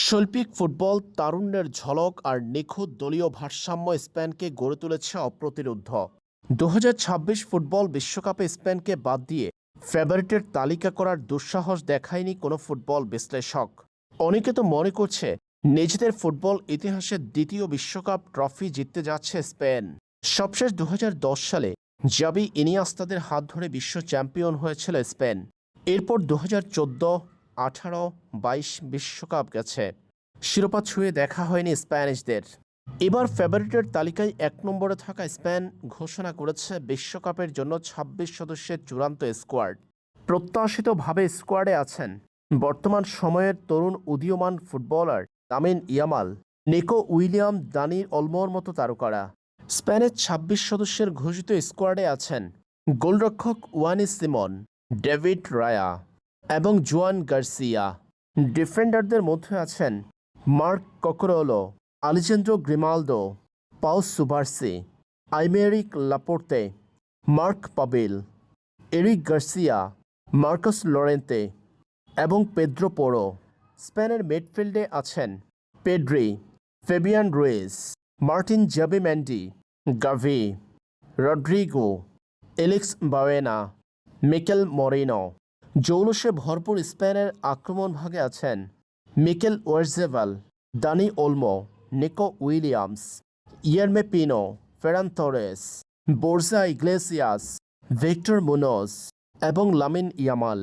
শৈল্পিক ফুটবল তারুণ্যের ঝলক আর নিখুঁত দলীয় ভারসাম্য স্পেনকে গড়ে তুলেছে অপ্রতিরোধ্য। ২০২৬ ফুটবল বিশ্বকাপে স্পেনকে বাদ দিয়ে ফেভারিটের তালিকা করার দুঃসাহস দেখায়নি কোনো ফুটবল বিশ্লেষক। অনেকে তো মনে করছে নিজেদের ফুটবল ইতিহাসের দ্বিতীয় বিশ্বকাপ ট্রফি জিততে যাচ্ছে স্পেন। সবশেষ ২০১০ সালে জাভি ইনিয়েস্তাদের হাত ধরে বিশ্ব চ্যাম্পিয়ন হয়েছিল স্পেন। এরপর ২০১৪, ১৮, ২২ বিশ্বকাপ গেছে, শিরোপা ছুঁয়ে দেখা হয়নি স্প্যানিশদের। এবার ফেভারিটের তালিকায় ১ নম্বরে থাকা স্পেন ঘোষণা করেছে বিশ্বকাপের জন্য ২৬ সদস্যের চূড়ান্ত স্কোয়াড। প্রত্যাশিতভাবে স্কোয়াডে আছেন বর্তমান সময়ের তরুণ উদীয়মান footballer Lamine Yamal, Nico William, Dani অলমোর মতো তারকারা। স্পেনের ২৬ সদস্যের ঘোষিত স্কোয়াডে আছেন গোলরক্ষক ওয়ানি সিমন, ডেভিড রায়া এবং জুয়ান গার্সিয়া। ডিফেন্ডারদের মধ্যে আছেন Marc Cucurella, Alejandro Grimaldo, Pau Cubarsi, Aymeric Laporte, Marc Pubill, Eric Garcia, Marcos Llorente এবং পেদ্রো পোরো। স্পেনের মিডফিল্ডে আছেন Pedri, Fabian Ruiz, Martin Zubimendi, Gavi, Rodrigo, Alex Baena, Mikel Merino. জৌলুসে ভরপুর স্পেনের আক্রমণ ভাগে আছেন Mikel Oyarzabal, Dani Olmo, Nico Williams, Yeremy Pino, Ferran Torres, Borja Iglesias, Victor Munoz এবং লামিন ইয়ামাল।